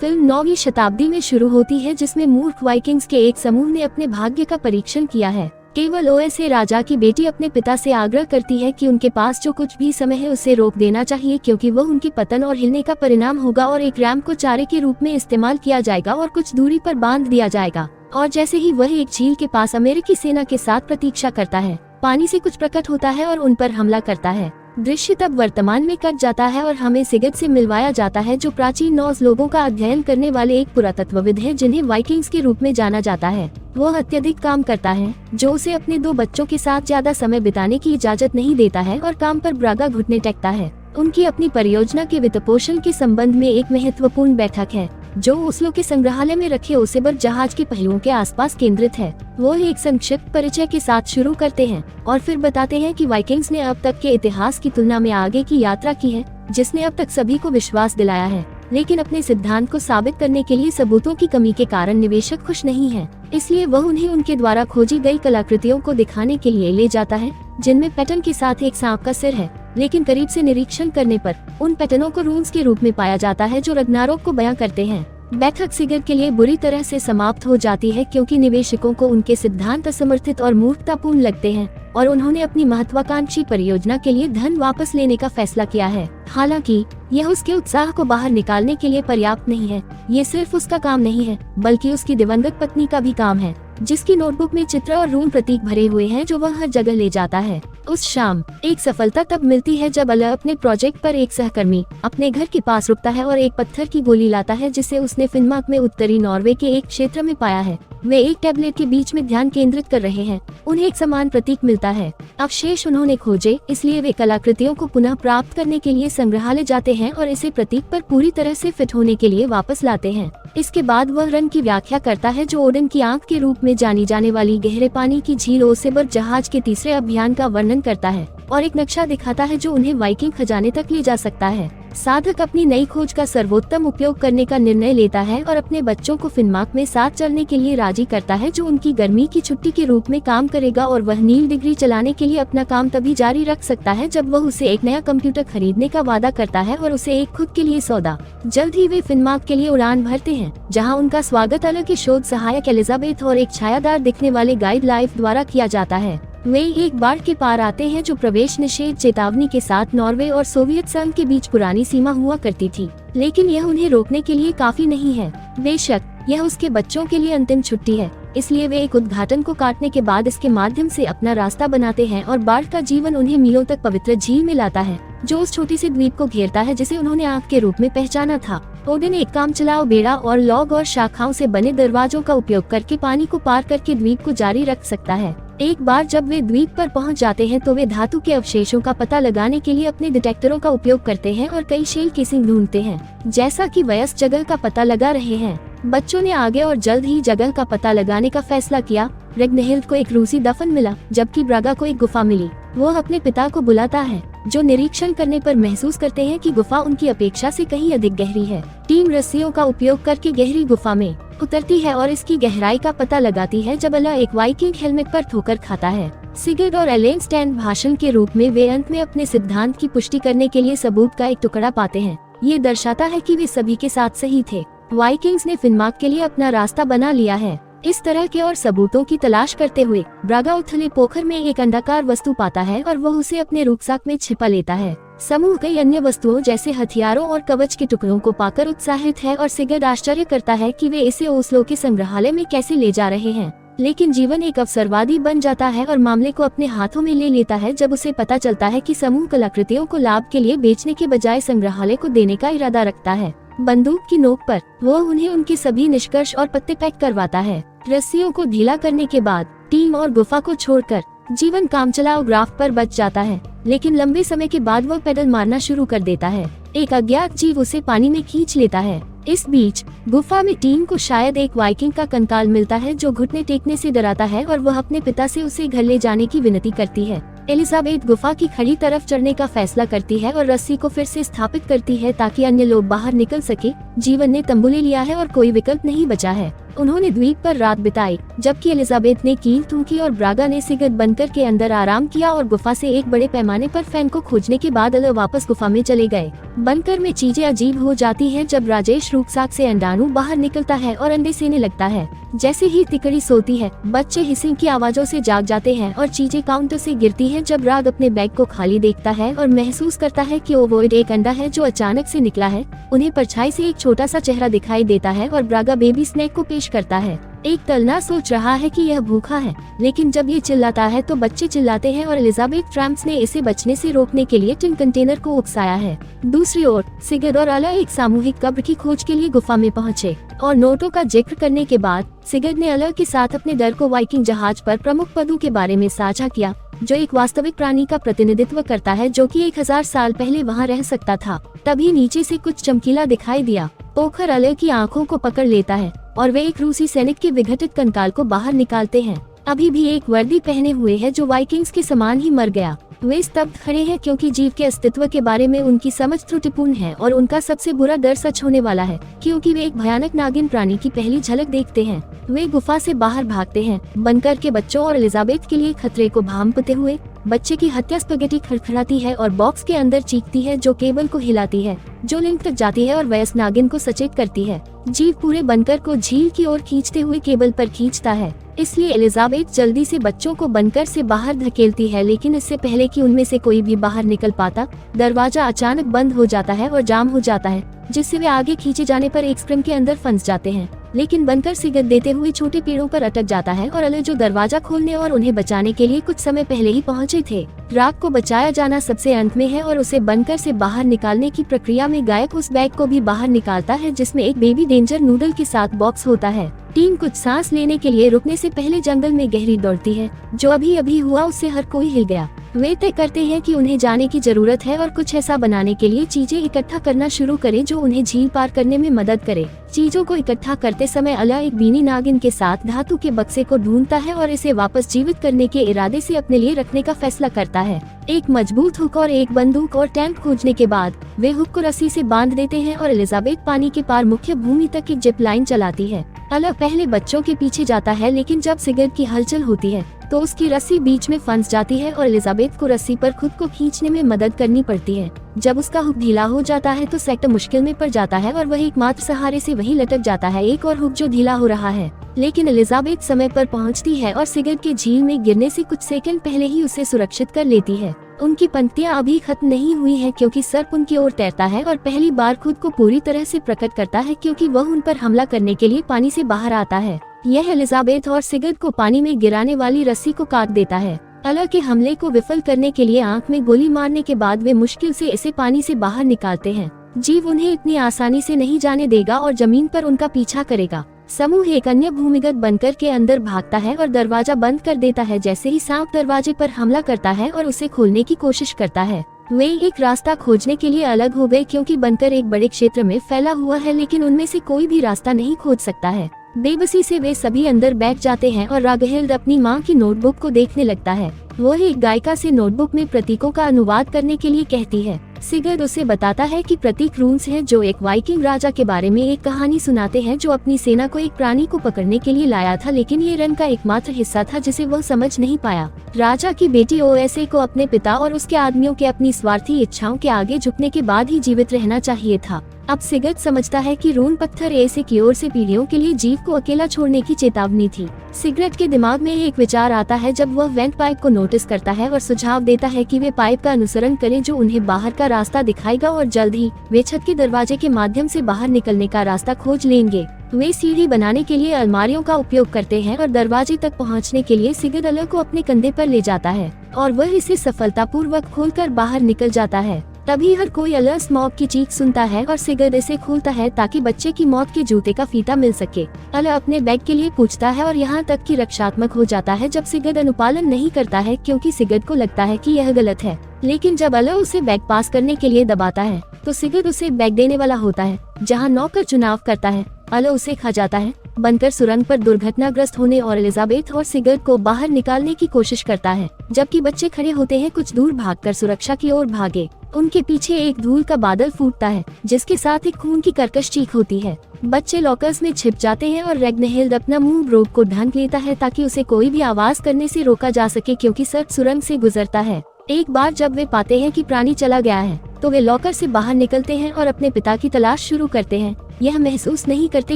Film 9वीं शताब्दी में शुरू होती है, जिसमें मूर्ख वाइकिंग्स के एक समूह ने अपने भाग्य का परीक्षण किया है। केवल ओएसए राजा की बेटी अपने पिता से आग्रह करती है कि उनके पास जो कुछ भी समय है उसे रोक देना चाहिए, क्योंकि वह उनके पतन और हिलने का परिणाम होगा और एक रैम को चारे के रूप में इस्तेमाल किया जाएगा और कुछ दूरी पर बांध दिया जाएगा। और जैसे ही वह एक झील के पास अमेरिकी सेना के साथ प्रतीक्षा करता है, पानी से कुछ प्रकट होता है और उन पर हमला करता है। दृश्य तब वर्तमान में कट जाता है और हमें सिगत से मिलवाया जाता है, जो प्राचीन नॉर्स लोगों का अध्ययन करने वाले एक पुरातत्वविद है जिन्हें वाइकिंग्स के रूप में जाना जाता है। वह अत्यधिक काम करता है, जो उसे अपने 2 बच्चों के साथ ज्यादा समय बिताने की इजाजत नहीं देता है और काम पर ब्रागा घुटने टेकता है। उनकी अपनी परियोजना के वित्तपोषण के संबंध में एक महत्वपूर्ण बैठक है, जो ओस्लो के संग्रहालय में रखे ओसेबर्ग जहाज के पहलुओं के आसपास केंद्रित है। वो एक संक्षिप्त परिचय के साथ शुरू करते हैं और फिर बताते हैं कि वाइकिंग्स ने अब तक के इतिहास की तुलना में आगे की यात्रा की है, जिसने अब तक सभी को विश्वास दिलाया है। लेकिन अपने सिद्धांत को साबित करने के लिए सबूतों की कमी के कारण निवेशक खुश नहीं है। इसलिए वह उन्हें उनके द्वारा खोजी गई कलाकृतियों को दिखाने के लिए ले जाता है, जिनमें पैटर्न के साथ एक सांप का सिर है। लेकिन करीब से निरीक्षण करने पर उन पैटर्नों को रून्स के रूप में पाया जाता है, जो रग्नारोक को बयां करते हैं। बैठक सिगर के लिए बुरी तरह से समाप्त हो जाती है, क्योंकि निवेशकों को उनके सिद्धांत असमर्थित और मूर्खतापूर्ण लगते हैं और उन्होंने अपनी महत्वाकांक्षी परियोजना के लिए धन वापस लेने का फैसला किया है। हालांकि यह उसके उत्साह को बाहर निकालने के लिए पर्याप्त नहीं है। ये सिर्फ उसका काम नहीं है, बल्कि उसकी दिवंगत पत्नी का भी काम है, जिसकी नोटबुक में चित्र और रून प्रतीक भरे हुए हैं, जो वह हर जगह ले जाता है। उस शाम एक सफलता तब मिलती है जब अल अपने प्रोजेक्ट पर एक सहकर्मी अपने घर के पास रुकता है और एक पत्थर की गोली लाता है, जिसे उसने फिनमार्क में उत्तरी नॉर्वे के एक क्षेत्र में पाया है। वे एक टैबलेट के बीच में ध्यान केंद्रित कर रहे हैं। उन्हें एक समान प्रतीक मिलता है। अवशेष उन्होंने खोजे, इसलिए वे कलाकृतियों को पुनः प्राप्त करने के लिए संग्रहालय जाते हैं और इसे प्रतीक पर पूरी तरह से फिट होने के लिए वापस लाते हैं। इसके बाद वह रंग की व्याख्या करता है, जो ओडन की आंख के रूप में जानी जाने वाली गहरे पानी की झील ओसेबर्ग जहाज के तीसरे अभियान का वर्णन करता है और एक नक्शा दिखाता है जो उन्हें वाइकिंग खजाने तक ले जा सकता है। साधक अपनी नई खोज का सर्वोत्तम उपयोग करने का निर्णय लेता है और अपने बच्चों को फिनमार्क में साथ चलने के लिए राजी करता है, जो उनकी गर्मी की छुट्टी के रूप में काम करेगा। और वह नील डिग्री चलाने के लिए अपना काम तभी जारी रख सकता है जब वह उसे एक नया कंप्यूटर खरीदने का वादा करता है और उसे एक खुद के लिए सौदा। जल्द ही वे फिनमार्क के लिए उड़ान भरते हैं, जहाँ उनका स्वागत अलग के शोध सहायक एलिजाबेथ और एक छायादार दिखने वाले गाइड लाइफ द्वारा किया जाता है। वे एक बाढ़ के पार आते हैं, जो प्रवेश निषेध चेतावनी के साथ नॉर्वे और सोवियत संघ के बीच पुरानी सीमा हुआ करती थी। लेकिन यह उन्हें रोकने के लिए काफी नहीं है। बेशक यह उसके बच्चों के लिए अंतिम छुट्टी है, इसलिए वे एक उद्घाटन को काटने के बाद इसके माध्यम से अपना रास्ता बनाते हैं और बाढ़ का जीवन उन्हें मीलों तक पवित्र झील में लाता है, जो उस छोटी सी द्वीप को घेरता है जिसे उन्होंने आंख के रूप में पहचाना था। ओडन एक काम चलाओ बेड़ा और लॉग और शाखाओं से बने दरवाजों का उपयोग करके पानी को पार करके द्वीप को जारी रख सकता है। एक बार जब वे द्वीप पर पहुंच जाते हैं, तो वे धातु के अवशेषों का पता लगाने के लिए अपने डिटेक्टरों का उपयोग करते हैं और कई शेल केसिंग ढूंढते हैं, जैसा कि वयस्क जगह का पता लगा रहे हैं। बच्चों ने आगे और जल्द ही जगह का पता लगाने का फैसला किया। रेग्नहिल्ड को एक रूसी दफन मिला, जबकि ब्रागा को एक गुफा मिली। वो अपने पिता को बुलाता है, जो निरीक्षण करने पर महसूस करते हैं कि गुफा उनकी अपेक्षा से कहीं अधिक गहरी है। टीम रस्सियों का उपयोग करके गहरी गुफा में उतरती है और इसकी गहराई का पता लगाती है जब अला एक वाइकिंग हेलमेट पर ठोकर खाता है। सिगर्ड और एलेन स्टैंड भाषण के रूप में वे अंत में अपने सिद्धांत की पुष्टि करने के लिए सबूत का एक टुकड़ा पाते हैं। ये दर्शाता है कि वे सभी के साथ सही थे। वाइकिंग्स ने फिनमार्क के लिए अपना रास्ता बना लिया है। इस तरह के और सबूतों की तलाश करते हुए ब्रागा उथले पोखर में एक अंडाकार वस्तु पाता है और वह उसे अपने रुकसाक में छिपा लेता है। समूह कई अन्य वस्तुओं जैसे हथियारों और कवच के टुकड़ों को पाकर उत्साहित है और सिगर्ड आश्चर्य करता है कि वे इसे ओस्लो के संग्रहालय में कैसे ले जा रहे हैं। लेकिन जीवन एक अवसरवादी बन जाता है और मामले को अपने हाथों में ले लेता है जब उसे पता चलता है कि समूह कलाकृतियों को लाभ के लिए बेचने के बजाय संग्रहालय को देने का इरादा रखता है। बंदूक की नोक पर वो उन्हें उनके सभी निष्कर्ष और पत्ते पैक करवाता है। रस्सियों को ढीला करने के बाद टीम और गुफा को छोड़कर जीवन कामचलाओ ग्राफ पर बच जाता है, लेकिन लंबे समय के बाद वह पैडल मारना शुरू कर देता है। एक अज्ञात जीव उसे पानी में खींच लेता है। इस बीच गुफा में टीम को शायद एक वाइकिंग का कंकाल मिलता है, जो घुटने टेकने से डराता है और वह अपने पिता से उसे घर ले जाने की विनती करती है। एलिजाबेथ गुफा की खड़ी तरफ चढ़ने का फैसला करती है और रस्सी को फिर से स्थापित करती है ताकि अन्य लोग बाहर निकल सके। जीवन ने तंबू ले लिया है और कोई विकल्प नहीं बचा है। उन्होंने द्वीप पर रात बिताई, जबकि एलिजाबेथ ने कील ठोकी और ब्रागा ने सिगद बंकर के अंदर आराम किया और गुफा से एक बड़े पैमाने पर फैन को खोजने के बाद अल वापस गुफा में चले गए। बंकर में चीजें अजीब हो जाती हैं जब राजेश रूपसाक से अंडाणु बाहर निकलता है और अंडे सेने लगता है। जैसे ही तिकड़ी सोती है, बच्चे हिसिंग की आवाजों से जाग जाते हैं और चीजें काउंटर से गिरती हैं जब राग अपने बैग को खाली देखता है और महसूस करता है कि ओवोइड एक अंडा है जो अचानक से निकला है। उन्हें परछाई से एक छोटा सा चेहरा दिखाई देता है और ब्रागा बेबी स्नैक को पेश करता है। एक तलना सोच रहा है कि यह भूखा है, लेकिन जब ये चिल्लाता है तो बच्चे चिल्लाते हैं और एलिजाबेथ ट्रैम्प्स ने इसे बचने से रोकने के लिए टिन कंटेनर को उकसाया है। दूसरी ओर सिगद और अला एक सामूहिक कब्र की खोज के लिए गुफा में पहुंचे और नोटों का जिक्र करने के बाद सिगद ने अला के साथ अपने डर को वाइकिंग जहाज पर प्रमुख पदों के बारे में साझा किया, जो एक वास्तविक प्राणी का प्रतिनिधित्व करता है जो कि 1000 साल पहले वहां रह सकता था। तभी नीचे से कुछ चमकीला दिखाई दिया। पोखर अले की आंखों को पकड़ लेता है और वे एक रूसी सैनिक के विघटित कंकाल को बाहर निकालते हैं। अभी भी एक वर्दी पहने हुए है जो वाइकिंग्स के समान ही मर गया। वे स्तब्ध खड़े हैं क्योंकि जीव के अस्तित्व के बारे में उनकी समझ त्रुटिपूर्ण है और उनका सबसे बुरा डर सच होने वाला है, क्योंकि वे एक भयानक नागिन प्राणी की पहली झलक देखते हैं। वे गुफा से बाहर भागते हैं, बंकर के बच्चों और एलिजाबेथ के लिए खतरे को भांपते हुए। बच्चे की हत्या स्पगेटी खड़खड़ाती है और बॉक्स के अंदर चीखती है जो केबल को हिलाती है, जो लिंक तक जाती है और वयस्क नागिन को सचेत करती है। जीव पूरे बंकर को झील की ओर खींचते हुए केबल पर खींचता है, इसलिए एलिजाबेथ जल्दी से बच्चों को बंकर से बाहर धकेलती है, लेकिन इससे पहले कि उनमें से कोई भी बाहर निकल पाता, दरवाजा अचानक बंद हो जाता है और जाम हो जाता है, जिससे वे आगे खींचे जाने पर एक स्प्रिंग के अंदर फंस जाते हैं। लेकिन बंकर सिगत देते हुए छोटे पेड़ों पर अटक जाता है और अले जो दरवाजा खोलने और उन्हें बचाने के लिए कुछ समय पहले ही पहुंचे थे। राग को बचाया जाना सबसे अंत में है और उसे बंकर से बाहर निकालने की प्रक्रिया में गायक उस बैग को भी बाहर निकालता है जिसमें एक बेबी डेंजर नूडल के साथ बॉक्स होता है। टीम कुछ सांस लेने के लिए रुकने से पहले जंगल में गहरी दौड़ती है। जो अभी अभी हुआ उससे हर कोई हिल गया। वे तय करते हैं कि उन्हें जाने की जरूरत है और कुछ ऐसा बनाने के लिए चीजें इकट्ठा करना शुरू करें जो उन्हें झील पार करने में मदद करे। चीजों को इकट्ठा करते समय अला एक बीनी नागिन के साथ धातु के बक्से को ढूंढता है और इसे वापस जीवित करने के इरादे से अपने लिए रखने का फैसला करता है। एक मजबूत हुक और एक बंदूक और टैंक खोजने के बाद वे हुक को रस्सी से बांध देते हैं और एलिजाबेथ पानी के पार मुख्य भूमि तक एक जिप लाइन चलाती है। अला पहले बच्चों के पीछे जाता है, लेकिन जब सिगरेट की हलचल होती है तो उसकी रस्सी बीच में फंस जाती है और एलिजाबेथ को रस्सी पर खुद को खींचने में मदद करनी पड़ती है। जब उसका हुक ढीला हो जाता है तो सेक्टर मुश्किल में पड़ जाता है और वह एकमात्र सहारे से वहीं लटक जाता है, एक और हुक जो ढीला हो रहा है। लेकिन एलिजाबेथ समय पर पहुंचती है और सिगरेट के झील में गिरने से कुछ सेकंड पहले ही उसे सुरक्षित कर लेती है। उनकी पंक्तियां अभी खत्म नहीं हुई हैं क्योंकि सर्प उनकी ओर तैरता है और पहली बार खुद को पूरी तरह से प्रकट करता है क्योंकि वह उन पर हमला करने के लिए पानी से बाहर आता है। यह एलिजाबेथ और सिगरेट को पानी में गिराने वाली रस्सी को काट देता है। अला के हमले को विफल करने के लिए आंख में गोली मारने के बाद वे मुश्किल से इसे पानी से बाहर निकालते हैं। जीव उन्हें इतनी आसानी से नहीं जाने देगा और जमीन पर उनका पीछा करेगा। समूह एक अन्य भूमिगत बंकर के अंदर भागता है और दरवाजा बंद कर देता है जैसे ही सांप दरवाजे पर हमला करता है और उसे खोलने की कोशिश करता है। वे एक रास्ता खोजने के लिए अलग हो गए क्योंकि बंकर एक बड़े क्षेत्र में फैला हुआ है, लेकिन उनमें से कोई भी रास्ता नहीं खोज सकता है। बेबसी से वे सभी अंदर बैठ जाते हैं और रागहिल्ड अपनी माँ की नोटबुक को देखने लगता है। वह एक गायिका से नोटबुक में प्रतीकों का अनुवाद करने के लिए कहती है। सिगर्ड उसे बताता है कि प्रतीक रून्स हैं जो एक वाइकिंग राजा के बारे में एक कहानी सुनाते हैं जो अपनी सेना को एक प्राणी को पकड़ने के लिए लाया था, लेकिन ये रन का एकमात्र हिस्सा था जिसे वह समझ नहीं पाया। राजा की बेटी ओएसए को अपने पिता और उसके आदमियों के अपनी स्वार्थी इच्छाओं के आगे झुकने के बाद ही जीवित रहना चाहिए था। अब सिगर्ड समझता है कि रून पत्थर ऐसे की ओर से पीढ़ियों के लिए जीव को अकेला छोड़ने की चेतावनी थी। सिगरेट के दिमाग में एक विचार आता है जब वह वेंट पाइप को नोटिस करता है और सुझाव देता है कि वे पाइप का अनुसरण करें जो उन्हें बाहर का रास्ता दिखाएगा और जल्द ही वे छत के दरवाजे के माध्यम से बाहर निकलने का रास्ता खोज लेंगे। वे सीढ़ी बनाने के लिए अलमारियों का उपयोग करते हैं और दरवाजे तक पहुंचने के लिए सिगरेट अला को अपने कंधे पर ले जाता है और वह इसे सफलतापूर्वक खोलकर बाहर निकल जाता है। तभी हर कोई अला स्मॉग की चीख सुनता है और सिगरेट इसे खोलता है ताकि बच्चे की मौत के जूते का फीता मिल सके। अला अपने बैग के लिए पूछता है और यहाँ तक कि रक्षात्मक हो जाता है जब सिगरेट अनुपालन नहीं करता है क्योंकि सिगरेट को लगता है कि यह गलत है। लेकिन जब अला उसे बैग पास करने के लिए दबाता है तो सिगरेट उसे बैग देने वाला होता है जहाँ नौकर चुनाव करता है। अला उसे खा जाता है। बनकर सुरंग पर दुर्घटनाग्रस्त होने और एलिजाबेथ और सिगर्ड को बाहर निकालने की कोशिश करता है, जबकि बच्चे खड़े होते हैं कुछ दूर भागकर सुरक्षा की ओर भागे। उनके पीछे एक धूल का बादल फूटता है, जिसके साथ एक खून की कर्कश चीख होती है। बच्चे लॉकर्स में छिप जाते हैं और रैग्नहिल्ड अपना मुंह ब्रोक को ढक लेता है ताकि उसे कोई भी आवाज करने से रोका जा सके, क्योंकि सर्प सुरंग से गुजरता है। एक बार जब वे पाते हैं कि प्राणी चला गया है, तो वे लॉकर से बाहर निकलते हैं और अपने पिता की तलाश शुरू करते हैं। यह महसूस नहीं करते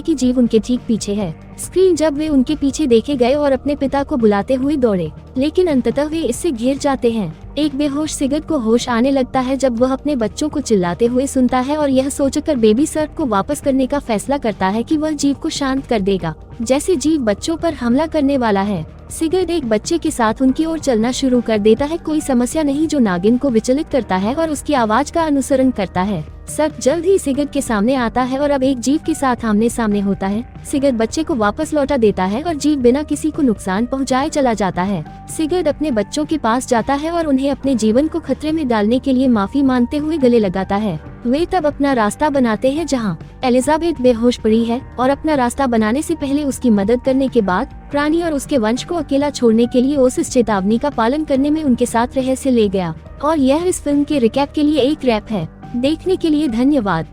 कि जीव उनके ठीक पीछे है। स्क्रीन जब वे उनके पीछे देखे गए और अपने पिता को बुलाते हुए दौड़े, लेकिन अंततः वे इससे घिर जाते हैं। एक बेहोश सिगर्ड को होश आने लगता है जब वह अपने बच्चों को चिल्लाते हुए सुनता है और यह सोचकर बेबी सर्प को वापस करने का फैसला करता है कि वह जीव को शांत कर देगा, जैसे जीव बच्चों पर हमला करने वाला है। सिगर्ड एक बच्चे के साथ उनकी ओर चलना शुरू कर देता है, कोई समस्या नहीं, जो नागिन को विचलित करता है और उसकी आवाज का अनुसरण करता है। सर्प जल्द ही सिगर्ड के सामने आता है और अब एक जीव के साथ आमने सामने होता है। सिगर्ड बच्चे को वापस लौटा देता है और जीव बिना किसी को नुकसान पहुंचाए चला जाता है। सिगर्ड अपने बच्चों के पास जाता है और उन्हें अपने जीवन को खतरे में डालने के लिए माफी मांगते हुए गले लगाता है। वे तब अपना रास्ता बनाते हैं जहां एलिजाबेथ बेहोश पड़ी है, और अपना रास्ता बनाने से पहले उसकी मदद करने के बाद प्राणी और उसके वंश को अकेला छोड़ने के लिए उस चेतावनी का पालन करने में उनके साथ रहस्य ले गया। और यह इस फिल्म के रिकैप के लिए एक रैप है। देखने के लिए धन्यवाद।